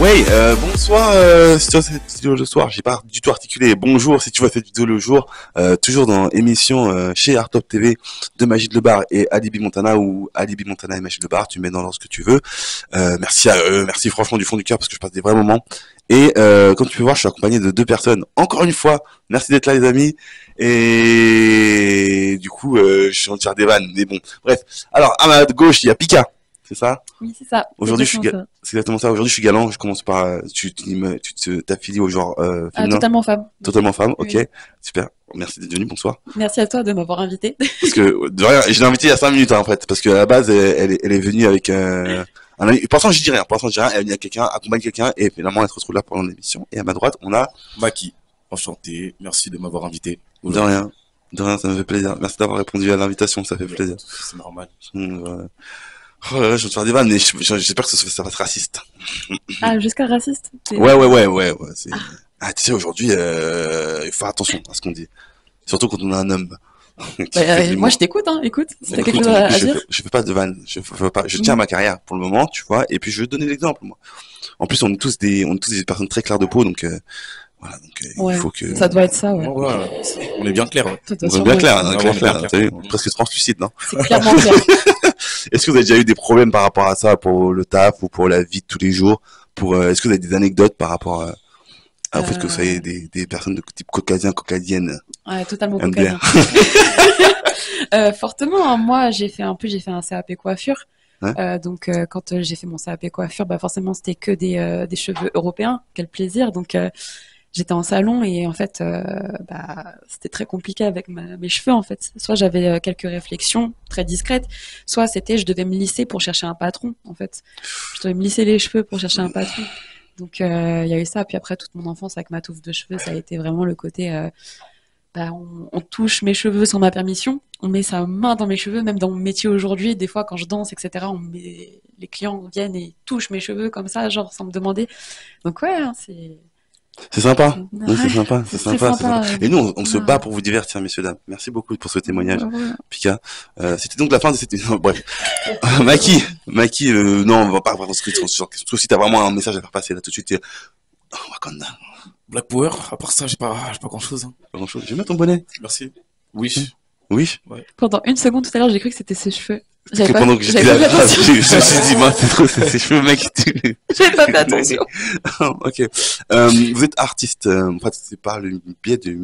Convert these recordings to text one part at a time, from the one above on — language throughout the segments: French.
Oui, bonsoir, si tu vois cette vidéo le soir, j'ai pas du tout articulé. Bonjour si tu vois cette vidéo le jour, toujours dans émission chez Artop TV de Magid Le Bar et Alibi Montana ou Alibi Montana et Magid Le Bar, tu mets dans l'ordre ce que tu veux. Merci à eux, merci franchement du fond du cœur parce que je passe des vrais moments. Et comme tu peux voir, je suis accompagné de deux personnes. Encore une fois, merci d'être là les amis. Et du coup, je suis en train de faire des vannes, mais bon, bref. Alors, à ma gauche, il y a Pika, c'est ça? Oui, c'est ça. Aujourd'hui, je suis Exactement ça. c'est exactement ça. Aujourd'hui, je suis galant. Je commence par, t'affilies au genre Ah, féminin, totalement femme. totalement femme. Ok, Oui. super. Merci d'être venu. Bonsoir. Merci à toi de m'avoir invité. Parce que de rien, je l'ai invitée il y a 5 minutes en fait, parce qu'à la base, elle est venue avec un ami. Pour l'instant, je dis rien. Pour l'instant, je dis rien. Elle est venue avec quelqu'un, accompagne quelqu'un, et finalement, elle se retrouve là pendant l'émission. Et à ma droite, on a Maki, enchanté, merci de m'avoir invité. de rien, de rien. Ça me fait plaisir. Merci d'avoir répondu à l'invitation. Ça fait plaisir. C'est normal. Oh là là, je vais te faire des vannes, mais j'espère que ça va être raciste. Ah, jusqu'à raciste. Ouais. Ah, tu sais, aujourd'hui, il faut faire attention à ce qu'on dit. Surtout quand on a un homme. Qui fait de Moi, l'humour. je t'écoute, hein. Écoute, si t'as Écoute, quelque chose à dire. je fais pas de vannes. Je tiens à ma carrière pour le moment, tu vois. Et puis, je vais te donner l'exemple, moi. En plus, on est tous des personnes très claires de peau, donc, voilà. Donc, Ouais. il faut que, Ça doit être ça, ouais. On est bien clair. Ouais. Ça doit on est sûrement bien être clair, ça. hein, Vraiment clair. bien T'as vu, clair. presque translucide, non? C'est clairement clair. Est-ce que vous avez déjà eu des problèmes par rapport à ça, pour le taf ou pour la vie de tous les jours? Est-ce que vous avez des anecdotes par rapport au fait que vous soyez des personnes de type caucasien, caucasienne, Ouais, totalement MDR? caucasien. Fortement, hein. Moi, j'ai fait un CAP coiffure. Ouais. Donc, quand j'ai fait mon CAP coiffure, bah, forcément, c'était que des cheveux européens. Quel plaisir. Donc, j'étais en salon et en fait, bah, c'était très compliqué avec mes cheveux en fait. Soit j'avais quelques réflexions très discrètes, soit je devais me lisser pour chercher un patron en fait. Je devais me lisser les cheveux pour chercher un patron. Donc il y a eu ça. Puis après toute mon enfance avec ma touffe de cheveux, ça a été vraiment le côté, bah, on touche mes cheveux sans ma permission, on met sa main dans mes cheveux, même dans mon métier aujourd'hui. Des fois quand je danse, etc., les clients viennent et touchent mes cheveux comme ça, genre sans me demander. Donc ouais, hein, C'est sympa. Oui, c'est ouais, sympa, c'est c'est très sympa, c'est sympa. sympa. Et nous, on se Voilà. bat pour vous divertir, messieurs, dames. Merci beaucoup pour ce témoignage, Voilà. Pika. C'était donc la fin de cette émission. Bref. Maki, non, on va pas vraiment se crier sur, sauf si t'as vraiment un message à faire passer, là, tout de suite, Wakanda. Black Power, à part ça, j'ai pas grand chose. Hein. Pas grand chose. Je vais mettre ton bonnet. Merci. Oui. Oui. Pendant une seconde tout à l'heure, j'ai cru que c'était ses cheveux. Parce que pendant que je dis j'avais la pas fait phrase, attention. je me suis dit, mince, c'est trop, c'est ses cheveux, mec. J'avais pas fait attention. Ok. Vous êtes artiste. En fait, c'est par le biais du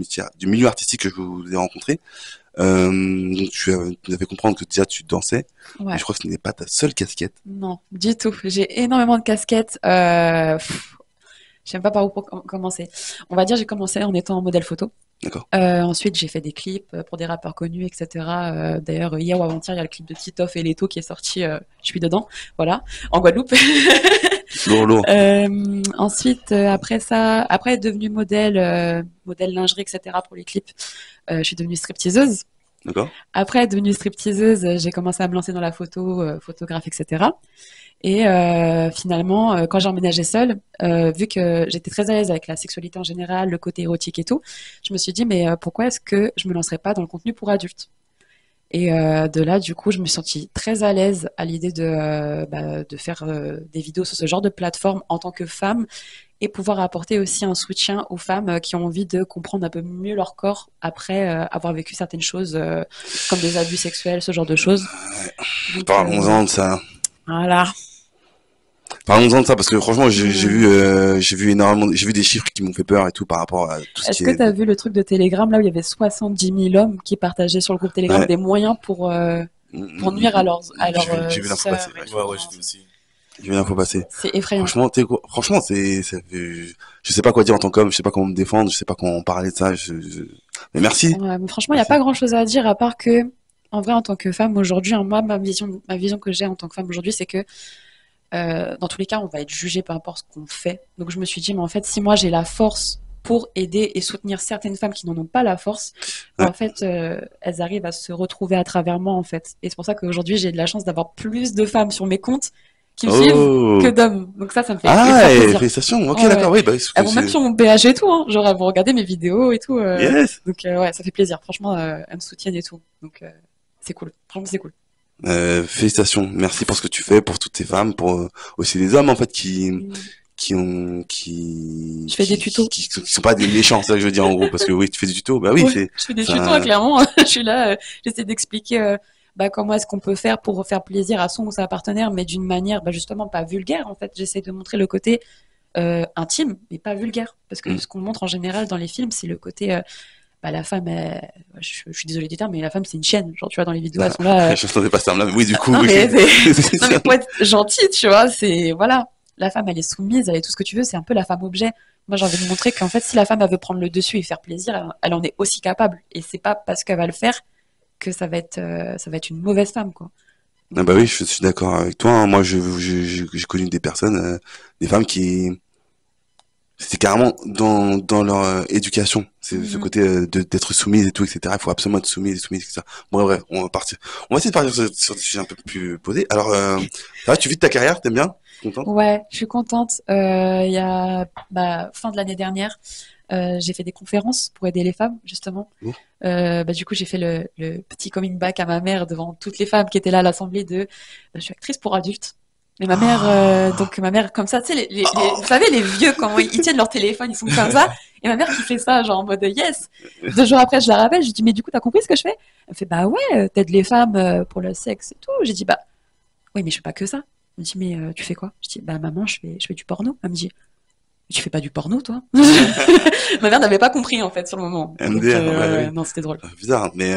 milieu artistique que je vous ai rencontré. Donc, tu avais comprendre que déjà tu dansais. Ouais. Mais je crois que ce n'est pas ta seule casquette. Non, du tout. J'ai énormément de casquettes. Je sais même pas par où commencer. On va dire j'ai commencé en étant modèle photo. D'accord. Ensuite, j'ai fait des clips pour des rappeurs connus, etc. D'ailleurs, hier ou avant-hier, il y a le clip de Titoff et Leto qui est sorti. Je suis dedans, voilà, en Guadeloupe. Lourd. Ensuite, après ça, après être devenue modèle lingerie, etc. pour les clips, je suis devenue stripteaseuse. D'accord. Après être devenue stripteaseuse, j'ai commencé à me lancer dans la photo, photographe, etc. Et finalement, quand j'ai emménagé seule, vu que j'étais très à l'aise avec la sexualité en général, le côté érotique et tout, je me suis dit, mais pourquoi est-ce que je me lancerais pas dans le contenu pour adultes? Et de là, du coup, je me suis sentie très à l'aise à l'idée de faire des vidéos sur ce genre de plateforme en tant que femme et pouvoir apporter aussi un soutien aux femmes qui ont envie de comprendre un peu mieux leur corps après avoir vécu certaines choses comme des abus sexuels, ce genre de choses. Donc, Parlons-en de ça. voilà. Parlons-en de ça parce que franchement, j'ai vu énormément, j'ai vu des chiffres qui m'ont fait peur et tout par rapport à tout ce Est-ce qui que est. tu as vu le truc de Telegram là où il y avait 70 000 hommes qui partageaient sur le groupe Telegram Ouais. des moyens pour nuire à leurs J'ai vu l'info sœurs passer. et tout. Ouais, j'ai vu aussi. J'ai vu l'info passer. C'est effrayant. Franchement, je sais pas quoi dire en tant qu'homme, je sais pas comment me défendre, je sais pas comment parler de ça, mais merci. Ouais, mais franchement, il n'y a pas grand-chose à dire à part que, en vrai, en tant que femme aujourd'hui, hein, moi, ma vision que j'ai en tant que femme aujourd'hui, c'est que dans tous les cas, on va être jugé peu importe ce qu'on fait. Donc je me suis dit, mais en fait, si moi j'ai la force pour aider et soutenir certaines femmes qui n'en ont pas la force, Ouais. en fait, elles arrivent à se retrouver à travers moi, en fait. Et c'est pour ça qu'aujourd'hui, j'ai de la chance d'avoir plus de femmes sur mes comptes qui me suivent Oh. que d'hommes. Donc ça me fait Ah, ultra et plaisir. félicitations. Ok, Ouais, d'accord, ouais. oui, bah, parce que Elles vont même sur mon PH et tout, hein. Genre, elles vont regarder mes vidéos et tout. Yes. Donc ouais, ça fait plaisir. Franchement, elles me soutiennent et tout. Donc c'est cool. Franchement, c'est cool. Félicitations. Merci pour ce que tu fais, pour toutes ces femmes, pour aussi les hommes, en fait, Je fais des tutos. qui sont pas des méchants, c'est ça que je veux dire en gros, parce que oui, tu fais des tutos, bah oui, Ouais, c'est, je fais des c'est tutos, un- clairement. Je suis là, j'essaie d'expliquer bah, comment est-ce qu'on peut faire pour faire plaisir à son ou sa partenaire, mais d'une manière bah, justement pas vulgaire. En fait, j'essaie de montrer le côté intime, mais pas vulgaire. Parce que Mm. ce qu'on montre en général dans les films, c'est le côté bah, la femme, je suis désolée du terme, mais la femme, c'est une chienne. Genre, tu vois, dans les vidéos, elles sont là. je n'entendais pas ce terme-là, mais oui, du coup, Non, oui. mais, non, mais pour être gentille, tu vois, c'est. Voilà. La femme, elle est soumise, elle est tout ce que tu veux, c'est un peu la femme objet. Moi, j'ai envie de montrer qu'en fait, si la femme, elle veut prendre le dessus et faire plaisir, elle en est aussi capable. Et c'est pas parce qu'elle va le faire que ça va être une mauvaise femme, quoi. Ah bah Donc, oui, je suis d'accord avec toi, hein. Moi, j'ai connu des personnes, des femmes qui, c'était carrément dans leur éducation. C'est ce mhm. côté d'être soumise et tout, etc. Il faut absolument être soumise, etc. Bon, bref, on va partir. On va essayer de partir sur des sujets un peu plus posés. Alors, ça va, tu vis de ta carrière, t'aimes bien? Contente? Ouais, je suis contente. Il y a bah, fin de l'année dernière, j'ai fait des conférences pour aider les femmes, justement. Bon. Bah, du coup, j'ai fait le petit coming back à ma mère devant toutes les femmes qui étaient là à l'assemblée de je suis actrice pour adultes. Et ma mère, Ah, donc ma mère comme ça, tu sais, vous savez, les vieux, comment ils tiennent leur téléphone, ils sont comme ça. Et ma mère qui fait ça, genre en mode yes. 2 jours après, je la rappelle, je lui dis, mais du coup, t'as compris ce que je fais? Elle me fait, bah ouais, t'aides les femmes pour le sexe et tout. J'ai dit, bah oui, mais je fais pas que ça. Elle me dit, mais tu fais quoi? Je dis, bah maman, je fais du porno. Elle me dit, tu fais pas du porno, toi? Ma mère n'avait pas compris, en fait, sur le moment. Donc, MDR, ouais, oui. non, c'était drôle. Bizarre, mais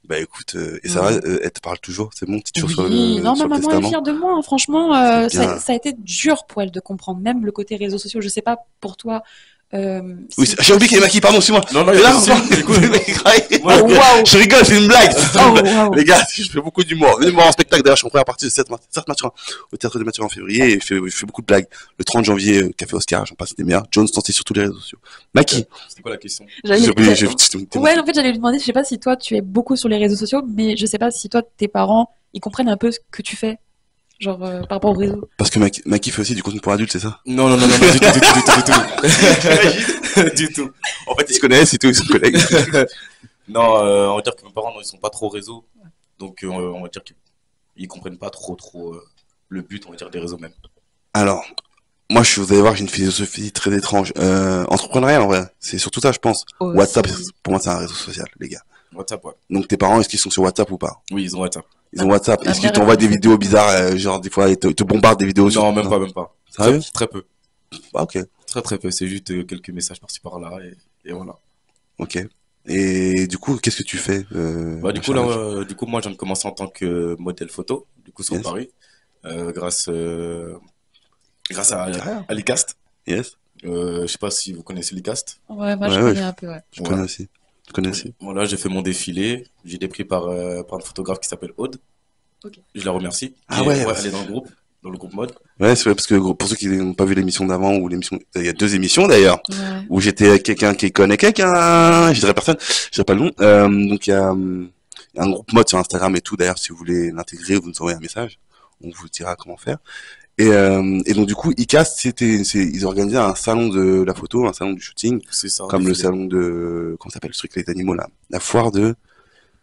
bah écoute, et ça va, Ouais. elle te parle toujours, c'est bon, t'es toujours Oui, non, ma sur le maman est testament? fière de moi, hein. Franchement, C'est bien. ça a été dur pour elle de comprendre, même le côté réseaux sociaux. Je sais pas pour toi, Oui, si j'ai toi oublié qu'il y a tu. Maki, pardon, c'est moi. Non, non, Et y a là, pas de souci. Écoute, moi, Oh, waouh! je rigole, c'est une blague. Oh, waouh! Les gars, je fais beaucoup d'humour. Venez me voir en spectacle, d'ailleurs, je suis en première partie de 7 Mathurin, au théâtre de Mathurin en février, et je fais beaucoup de blagues. Le 30 janvier, Café Oscar, j'en passe des meilleurs. Jones, tentez sur tous les réseaux sociaux. Maki, c'était quoi la question? J'allais, oublié, ouais, en fait, j'allais lui demander, je sais pas si toi, tu es beaucoup sur les réseaux sociaux, mais je sais pas si toi, tes parents, ils comprennent un peu ce que tu fais, genre, par rapport au réseau. parce que Maki fait aussi du contenu pour adultes, c'est ça? Non, non, non, non, non, du tout, du tout, du tout, du tout. Du tout. En fait, ils se connaissent et tout, ils sont collègues. Non, on va dire que mes parents, non, ils sont pas trop réseaux. Donc, on va dire qu'ils comprennent pas trop le but, on va dire, des réseaux même. Alors, moi, vous allez voir, j'ai une philosophie très étrange. Entrepreneurial, en vrai, c'est surtout ça, je pense. WhatsApp, Aussi. pour moi, c'est un réseau social, les gars. WhatsApp, ouais. Donc, tes parents, est-ce qu'ils sont sur WhatsApp ou pas? Oui, ils ont WhatsApp. Ils ont WhatsApp. Ma Est-ce qu'ils mère, elle t'envoient des fait vidéos tout. bizarres, genre, des fois, ils te bombardent des vidéos sur... Non, même pas, même pas. Sérieux? Très peu. Ah, ok, Très peu. C'est juste quelques messages par-ci par-là et voilà. ok. Et du coup, qu'est-ce que tu fais, Bah, du mon coup, cher là, Maki? du coup, moi, je viens de commencer en tant que modèle photo, du coup, sur Yes, Paris, grâce, grâce carrière. à l'ICAST. Yes. Je sais pas si vous connaissez l'ICAST. Ouais, moi, je Ouais, ouais, connais un peu, ouais. je connais Voilà. aussi. Je connais aussi. Voilà, j'ai fait mon défilé. J'ai été pris par un photographe qui s'appelle Aude. Ok. Je la remercie. Ah ouais, Ouais, bah, elle est dans le groupe mode. ouais, c'est vrai, parce que pour ceux qui n'ont pas vu l'émission d'avant, ou l'émission, il y a 2 émissions d'ailleurs, Ouais. où j'étais avec quelqu'un qui connaît quelqu'un, je dirais personne, je dirais pas le nom. Donc il y a un groupe mode sur Instagram et tout. D'ailleurs, si vous voulez l'intégrer, vous nous envoyez un message, on vous dira comment faire. Et donc du coup, ICAST, ils organisaient un salon de la photo, un salon du shooting, C'est ça, un comme le défilé. salon de, comment ça s'appelle ce truc les animaux là, la foire de,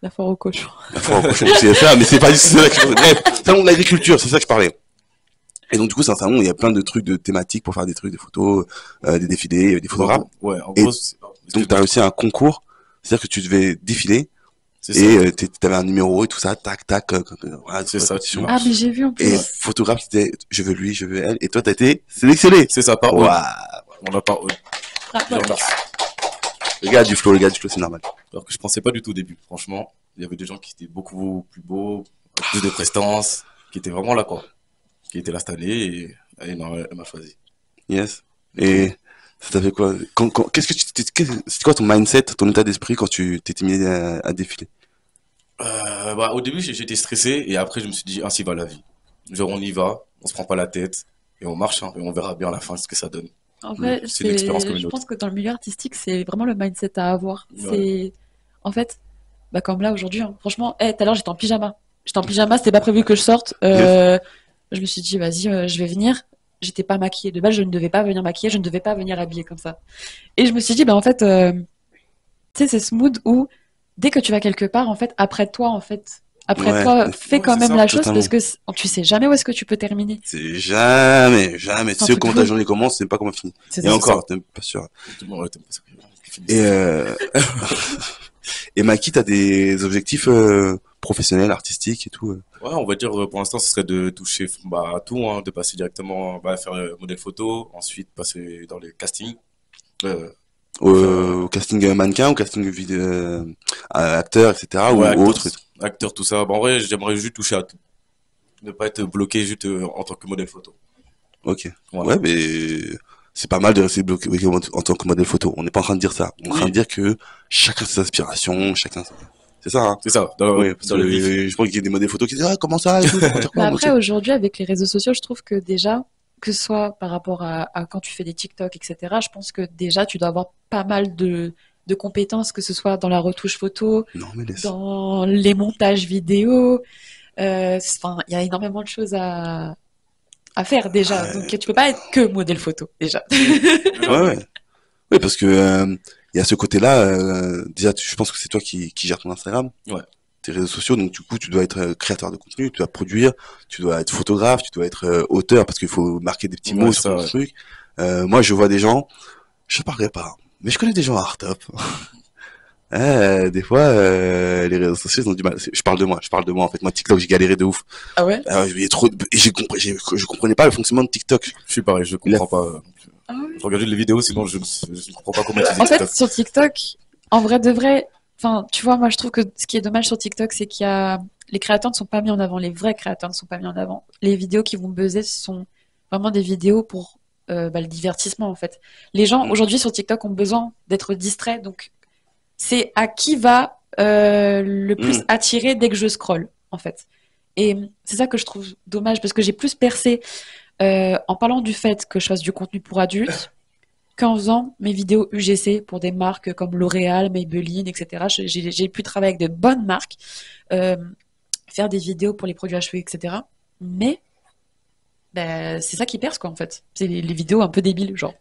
La foire au cochon. la foire au cochon, c'est ça, mais c'est pas du tout ça que je parlais. Bref, salon de l'agriculture, c'est ça que je parlais. Et donc du coup, c'est un salon où il y a plein de trucs de thématiques pour faire des trucs, des photos, des défilés, des En photographes. gros, ouais, en Et gros, donc tu as excuse-moi, réussi un concours, c'est-à-dire que tu devais défiler c'est ça. et t'avais un numéro et tout ça, tac, tac, voilà, C'est ça, compétition. tu Ah, marches. mais j'ai vu en Et plus. photographe qui disait, je veux lui, je veux elle, et toi t'as été sélectionné. C'est ça, par Aude. Waouh. On a par Aude. Ah, Je la remercie. Le gars du flow, c'est normal. Alors que je pensais pas du tout au début, franchement. Il y avait des gens qui étaient beaucoup plus beaux, avec plus de prestance, qui étaient vraiment là, quoi. Qui étaient là cette année et elle m'a choisi. Yes. Et ça t'a fait quoi? Qu'est-ce que c'est quoi ton mindset, ton état d'esprit quand tu t'es mis à défiler? Bah, au début, j'étais stressé et après, je me suis dit, ainsi va la vie. Genre, on y va, on se prend pas la tête et on marche, hein, et on verra bien à la fin ce que ça donne. En vrai, C'est une expérience comme je une autre. pense que dans le milieu artistique, c'est vraiment le mindset à avoir. Ouais. C'est, en fait, bah, comme là aujourd'hui, hein. Franchement, tout à l'heure, j'étais en pyjama. J'étais en pyjama, c'était pas prévu que je sorte. Je me suis dit, vas-y, je vais venir. J'étais pas maquillée. De base, je ne devais pas venir maquillée, je ne devais pas venir habillée comme ça. Et je me suis dit, bah, en fait, tu sais, c'est ce mood où, dès que tu vas quelque part, en fait, après toi, en fait, Après, Ouais, toi, fais Ouais, quand c'est même ça, la chose totalement. parce que tu sais jamais où est-ce que tu peux terminer. C'est jamais, jamais. Tu C'est un sais truc de comment ta fou. journée commence, c'est pas comment elle finit. C'est Et ça. c'est ça. encore, t'es pas sûr. Exactement, ouais, t'aimes pas ça. Fini Et, ça, fini. et Maki, t'as des objectifs professionnels, artistiques et tout. Ouais, on va dire pour l'instant, ce serait de toucher à tout, hein, de passer directement faire modèle photo, ensuite passer dans les castings, euh, faire Au casting mannequin, au casting vidéo, acteur, etc. ouais, ou acteur, autre. acteur, tout ça. Bah, en vrai, j'aimerais juste toucher à tout. Ne pas être bloqué juste en tant que modèle photo. Ok. Voilà. Ouais, mais c'est pas mal de rester bloqué en tant que modèle photo. On n'est pas en train de dire ça. On est en train de Oui, dire que chacun ses aspirations, chacun. C'est ça, hein. c'est ça, dans, Oui, parce dans que le vif. je pense qu'il y a des modèles photos qui disent ah comment ça et tout, ça veut dire Mais quoi, moi, après, aujourd'hui, avec les réseaux sociaux, je trouve que déjà, que ce soit par rapport à quand tu fais des TikTok, etc., je pense que déjà, tu dois avoir pas mal de compétences, que ce soit dans la retouche photo, non mais laisse. dans les montages vidéo. Enfin, il y a énormément de choses à faire déjà. Donc, Ouais, tu peux pas être que modèle photo, déjà. Oui, déjà, ouais, oui. ouais. Oui, parce que il y a ce côté-là. Déjà, je pense que c'est toi qui gères ton Instagram, Ouais, tes réseaux sociaux. Donc du coup, tu dois être créateur de contenu, tu dois produire, tu dois être photographe, tu dois être auteur parce qu'il faut marquer des petits ouais, mots c'est sur ça, ton ouais. truc. Moi, je vois des gens, je parlerai pas, mais je connais des gens à Artop. Des fois, les réseaux sociaux ils ont du mal. Je parle de moi en fait. Moi, TikTok, j'ai galéré de ouf. Ah ouais? Il y a trop et je comprenais pas le fonctionnement de TikTok. Je suis pareil, je Il a, comprends pas. Ah ouais. Je regarde juste les vidéos, sinon je ne comprends pas comment utiliser En fait, TikTok. sur TikTok, en vrai de vrai, enfin, tu vois, moi, je trouve que ce qui est dommage sur TikTok, c'est qu'il y a les créateurs ne sont pas mis en avant, les vrais créateurs ne sont pas mis en avant. Les vidéos qui vont buzzer ce sont vraiment des vidéos pour le divertissement, en fait. Les gens mm, aujourd'hui sur TikTok ont besoin d'être distraits, donc c'est à qui va le plus mm, attirer dès que je scrolle, en fait. Et c'est ça que je trouve dommage parce que j'ai plus percé en parlant du fait que je fasse du contenu pour adultes qu'en faisant mes vidéos UGC pour des marques comme L'Oréal, Maybelline, etc. J'ai pu travailler avec de bonnes marques, euh, faire des vidéos pour les produits à cheveux, etc. Mais ben, c'est ça qui perce, quoi, en fait. C'est les vidéos un peu débiles, genre.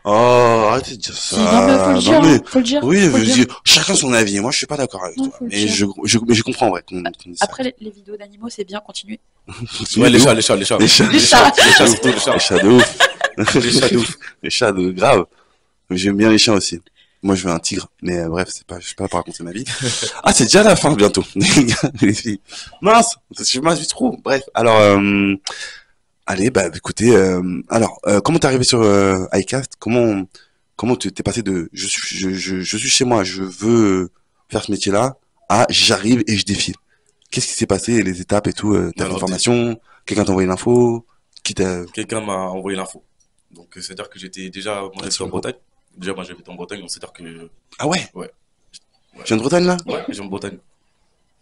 Oh, arrêtez de dire Si, non, mais faut le ça. Non dire, mais hein, faut le dire, oui, faut le dire. chacun son avis. Moi, je suis pas d'accord avec Non, toi, faut le mais dire. mais je comprends ouais qu'on dise ça. Après, les vidéos d'animaux, c'est bien, continuer. Ouais, Continuez de ouf. les chats. Les chats, Les chats. Les chats, de surtout les ouf. Les chats. chats de ouf. Les chats de ouf. Les chats de grave. J'aime bien les chiens aussi. Moi, je veux un tigre, mais bref, je suis pas là pour raconter ma vie. Ah, c'est déjà la fin bientôt, les gars, les filles. Mince, je m'invite trop. Bref, alors, allez, bah, écoutez, comment t'es arrivé sur iCast? Comment t'es passé de je suis chez moi, je veux faire ce métier-là, à j'arrive et je défile. Qu'est-ce qui s'est passé, les étapes et tout? T'as fait une Alors, formation? Quelqu'un t'a envoyé l'info? Qui t'a... quelqu'un m'a envoyé l'info. Donc, c'est-à-dire que j'étais déjà, moi Ah, j'habite en Bretagne. Déjà, moi j'habite en Bretagne, donc c'est-à-dire que, Ah ouais? ouais, Tu ouais, viens de Bretagne, là? ouais, j'ai en Bretagne.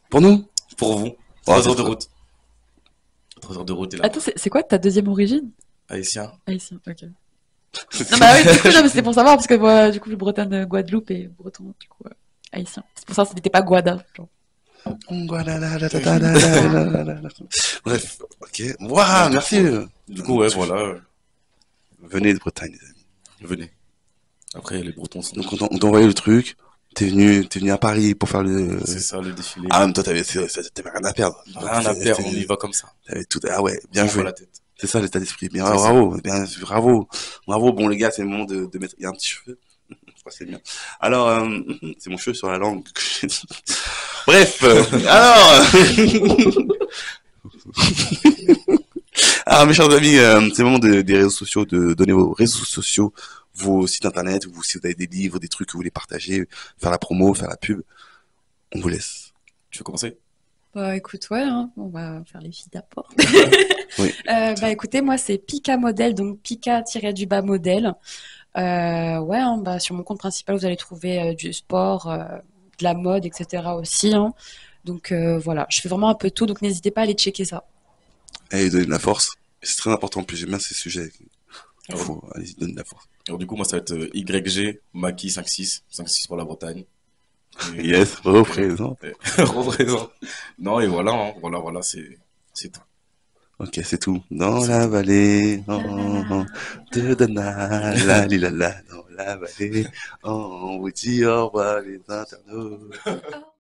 Pour nous? Pour vous, Oh, 3 heures de trop. route. 3 heures de route et Attends, là-bas. c'est quoi ta deuxième origine? Haïtien. Haïtien, ok. Non, bah oui, du coup, non, mais c'était pour savoir, parce que moi, du coup, le Bretagne, Guadeloupe et Breton, du coup, haïtien. C'est pour ça que c'était pas Guada, genre. Bref, ok. Waouh, merci. Du coup, ouais, voilà, Venez de Bretagne, les amis. venez. Après, les Bretons sont, Donc on t'a envoyé le truc. T'es venu à Paris pour faire le. c'est ça, le défilé. Ah, même toi, t'avais rien à perdre. Rien à perdre, on y va comme ça. T'avais tout. Ah ouais, On bien prend pas joué. la tête. C'est ça l'état d'esprit. Bien, C'est ça. bravo, bien, bravo, bravo. Bon les gars, c'est le moment de mettre. Il y a un petit cheveu. Je crois que c'est bien. Alors, c'est mon cheveu sur la langue. Bref, alors mes chers amis, c'est le moment des réseaux sociaux, de donner vos réseaux sociaux, vos sites internet, ou si vous avez des livres, des trucs que vous voulez partager, faire la promo, faire la pub, on vous laisse. Tu veux commencer? Bah écoute, ouais, hein, on va faire les filles d'apport. Oui. Bah écoutez, moi c'est Pika Modèle, donc Pika-du-bas modèle. Ouais, hein, bah sur mon compte principal, vous allez trouver du sport, de la mode, etc. aussi, hein. Donc voilà, je fais vraiment un peu tout, donc n'hésitez pas à aller checker ça. Allez, donner de la force. C'est très important en plus, j'aime bien ces sujets. Il Alors, faut, allez, donner de la force. alors, du coup, moi, ça va être YG, Maki 5-6 pour la Bretagne. Et, Yes, représente. représente. Non, et voilà, hein, voilà, c'est tout. Ok, c'est tout. Dans C'est la tout. vallée, La la la. de Dana, la li la la, dans la vallée, on vous dit au revoir les internautes.